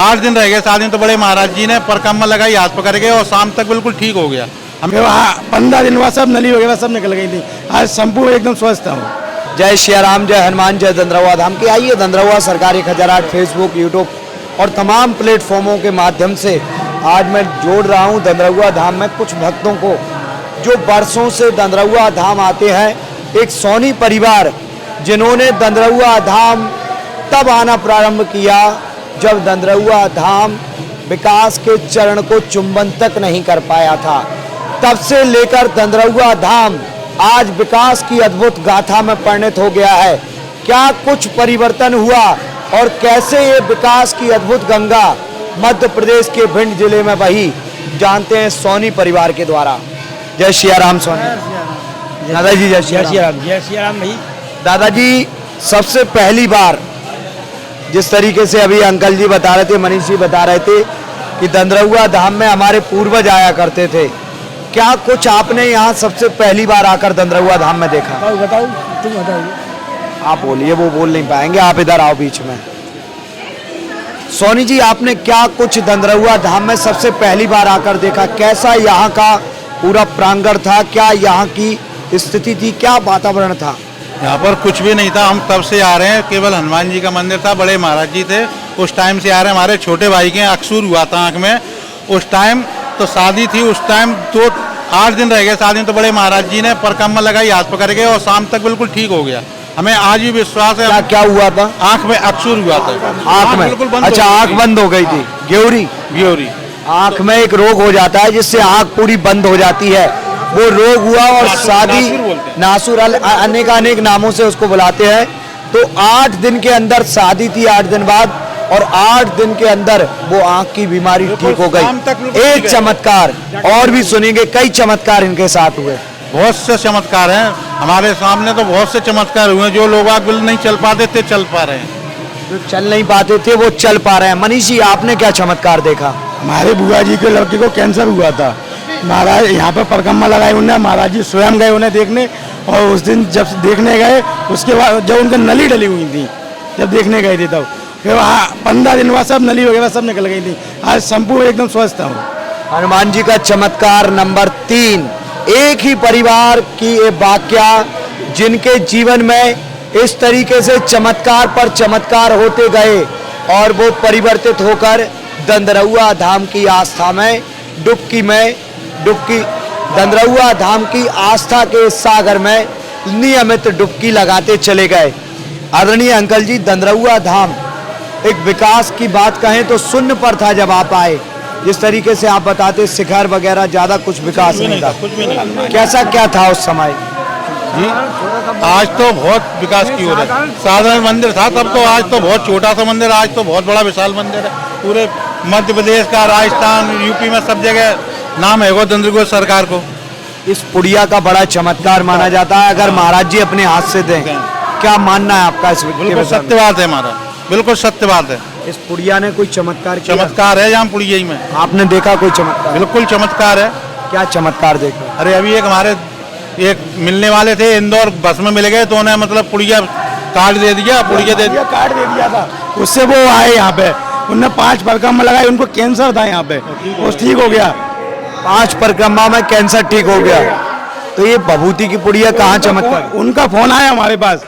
8 दिन रह गए, 7 दिन तो बड़े महाराज जी ने परिक्रमा लगाई, हाथ पकड़ के, और शाम तक बिल्कुल ठीक हो गया। हमें वहाँ 15 दिन बाद सब नली वगैरह सब निकल गई थी। आज संपूर्ण एकदम स्वस्थ हूँ। जय श्री राम, जय हनुमान, जय दंद्रवा धाम की। आइए दंद्रवा सरकारी खजाराट फेसबुक, यूट्यूब और तमाम प्लेटफॉर्मों के माध्यम से आज मैं जोड़ रहा हूँ दंद्रवा धाम में कुछ भक्तों को जो वर्षों से दंद्रवा धाम आते हैं। एक सोनी परिवार जिन्होंने दंद्रवा धाम तब आना प्रारंभ किया जब दंद्रवा धाम विकास के चरण को चुंबन तक नहीं कर पाया था। तब से लेकर दंद्रवा धाम आज विकास की अद्भुत गाथा में परिणत हो गया है। क्या कुछ परिवर्तन हुआ और कैसे ये विकास की अद्भुत गंगा मध्य प्रदेश के भिंड जिले में बही, जानते हैं सोनी परिवार के द्वारा। जय श्री राम सोनी। दादाजी जय श्री राम। जय श्री राम भाई। दादाजी, सबसे पहली बार जिस तरीके से अभी अंकल जी बता रहे थे, मनीष जी बता रहे थे कि दंद्रवा धाम में हमारे पूर्वज आया करते थे, क्या कुछ आपने यहाँ सबसे पहली बार आकर दंद्रवा धाम में देखा? बताओ तुम बताओ। आप बोलिए, वो बोल नहीं पाएंगे, आप इधर आओ बीच में। सोनी जी, आपने क्या कुछ दंद्रवा धाम में सबसे पहली बार आकर देखा? कैसा यहाँ का पूरा प्रांगण था? क्या यहाँ की स्थिति थी? क्या वातावरण था? यहाँ पर कुछ भी नहीं था। हम तब से आ रहे हैं, केवल हनुमान जी का मंदिर था, बड़े महाराज जी थे, उस टाइम से आ रहे हैं। हमारे छोटे भाई के अक्सूर हुआ था आँख में, उस टाइम तो शादी थी, उस टाइम तो 8 दिन रह गए, 7 दिन तो बड़े महाराज जी ने परिक्रमा लगाई, हाथ पकड़ के, और शाम तक बिल्कुल ठीक हो गया। हमें आज भी विश्वास है। क्या हुआ था? आँख में अक्सूर हुआ था। आँख में बिल्कुल बंद। अच्छा, आँख बंद हो गई थी। ग्योरी आँख में एक रोग हो जाता है जिससे आँख पूरी बंद हो जाती है, वो रोग हुआ। और शादी नासुर अनेक नामों से उसको बुलाते हैं। तो 8 दिन के अंदर शादी थी, 8 दिन बाद, और 8 दिन के अंदर वो आंख की बीमारी ठीक हो गई। एक चमत्कार और भी सुनेंगे, कई चमत्कार इनके साथ हुए। बहुत से चमत्कार हैं हमारे सामने, तो बहुत से चमत्कार हुए। जो लोग बिल्कुल नहीं चल पाते थे, चल पा रहे हैं। जो चल नहीं पाते थे वो चल पा रहे हैं। मनीष जी, आपने क्या चमत्कार देखा? हमारे बुआ जी के लड़के को कैंसर हुआ था। महाराज यहाँ पर परिक्रमा लगाई उन्हें, महाराज जी स्वयं गए उन्हें देखने, और उस दिन जब देखने गए, उसके बाद जब उनकी नली डली हुई थी, जब देखने गए थे तब, फिर वहाँ 15 दिन बाद सब नली वगैरह सब निकल गई थी। आज संपूर्ण एकदम स्वस्थ हूँ। हनुमान जी का चमत्कार नंबर 3। एक ही परिवार की ये वाक्या जिनके जीवन में इस तरीके से चमत्कार पर चमत्कार होते गए और वो परिवर्तित होकर दंद्रवा धाम की आस्था में डुबकी दंद्रवा धाम की आस्था के सागर में नियमित डुबकी लगाते चले गए। आदरणीय अंकल जी, दंद्रवा धाम एक विकास की बात कहें तो शून्य पर था जब आप आए। जिस तरीके से आप बताते, शिखर वगैरह ज्यादा कुछ विकास नहीं था। कुछ भी नहीं। कैसा क्या था उस समय? जी, आज तो बहुत विकास की ओर है। साधारण मंदिर था तब तो, आज तो बहुत छोटा सा मंदिर, आज तो बहुत बड़ा विशाल मंदिर है। पूरे मध्य प्रदेश का, राजस्थान, यूपी में सब जगह नाम है वो दंद्रवा सरकार को। इस पुड़िया का बड़ा चमत्कार माना जाता है। अगर महाराज जी अपने हाथ से दें, क्या मानना है आपका इस? बिल्कुल सत्य बात है हमारा, बिल्कुल सत्य बात है। इस पुड़िया ने कोई चमत्कार किया? चमत्कार है यहाँ पुड़िया ही में। आपने देखा कोई चमत्कार? बिल्कुल चमत्कार है। क्या चमत्कार देखा? अरे अभी एक हमारे एक मिलने वाले थे, इंदौर बस में मिल गए, तो उन्हें मतलब पुड़िया कार्ड दे दिया, पुड़िया दे दिया, कार्ड दे दिया था। उससे वो आए यहाँ पे, उन्होंने 5 परिक्रमा लगाई, उनको कैंसर था यहाँ पे, वो ठीक हो गया। 5 परिक्रमा में कैंसर ठीक हो गया। तो ये भभूति की पुड़िया कहाँ चमत्कार? उनका फोन आया हमारे पास,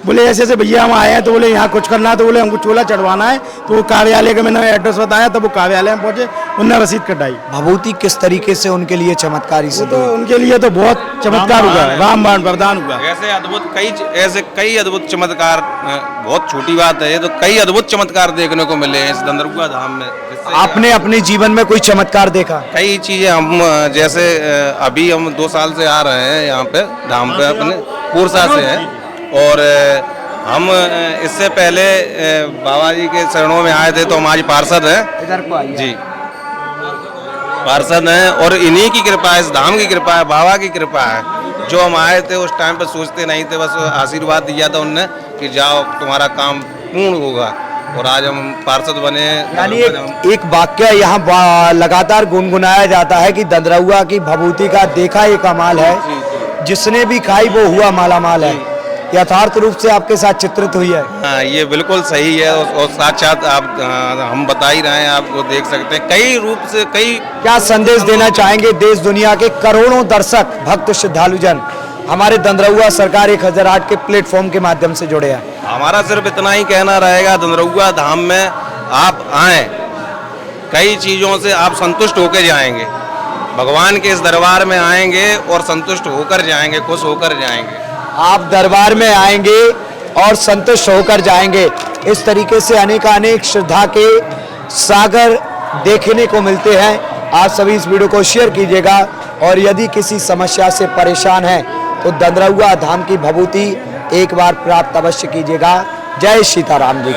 बोले ऐसे ऐसे भैया हम आए हैं, तो बोले यहाँ कुछ करना है, तो बोले हमको चोला चढ़वाना है। तो वो कार्यालय का मैंने एड्रेस बताया, तो वो कार्यालय में पहुंचे, उन्होंने रसीद कटाई। भभूति किस तरीके से उनके लिए चमत्कारी सिद्ध तो हुई? उनके लिए तो बहुत चमत्कार हुआ, रामबाण वरदान हुआ। ऐसे कई अद्भुत चमत्कार, बहुत छोटी बात है ये, तो कई अद्भुत चमत्कार देखने को मिले हैं इस दंद्रवा धाम में। आपने अपने जीवन में कोई चमत्कार देखा? कई चीजें हम, जैसे अभी हम 2 साल से आ रहे हैं यहाँ पे धाम पे, अपने पूर्सा से हैं, और हम इससे पहले बाबा जी के चरणों में आए थे, तो हम आज पार्षद हैं। इधर को आइए जी, पार्षद हैं, और इन्हीं की कृपा है, इस धाम की कृपा है, बाबा की कृपा है। जो हम आए थे उस टाइम पे सोचते नहीं थे, बस आशीर्वाद दिया था उनने कि जाओ तुम्हारा काम पूर्ण होगा, और आज हम पार्षद बने। यानी एक वाक्य यहाँ लगातार गुनगुनाया जाता है कि दंद्रवा की भभूति का देखा ये कमाल है, जिसने भी खाई वो हुआ माला माल है। यथार्थ रूप से आपके साथ चित्रित हुई है। हाँ, ये बिल्कुल सही है और साक्षात आप हम बता ही रहे हैं, आपको देख सकते हैं कई रूप से कई। क्या संदेश देना चाहेंगे देश दुनिया के करोड़ों दर्शक भक्त श्रद्धालुजन हमारे दंदरहुआ सरकार 1008 के प्लेटफॉर्म के माध्यम से जुड़े हैं? हमारा सिर्फ इतना ही कहना रहेगा, दंदरहुआ धाम में आप आए, कई चीज़ों से आप संतुष्ट होकर जाएंगे। भगवान के इस दरबार में आएंगे और संतुष्ट होकर जाएंगे, खुश होकर जाएंगे। आप दरबार में आएंगे और संतुष्ट होकर जाएंगे। इस तरीके से अनेक श्रद्धा के सागर देखने को मिलते हैं। आप सभी इस वीडियो को शेयर कीजिएगा और यदि किसी समस्या से परेशान हैं तो दंदरहुआ धाम की भभूति एक बार प्राप्त अवश्य कीजिएगा। जय सीताराम जी की।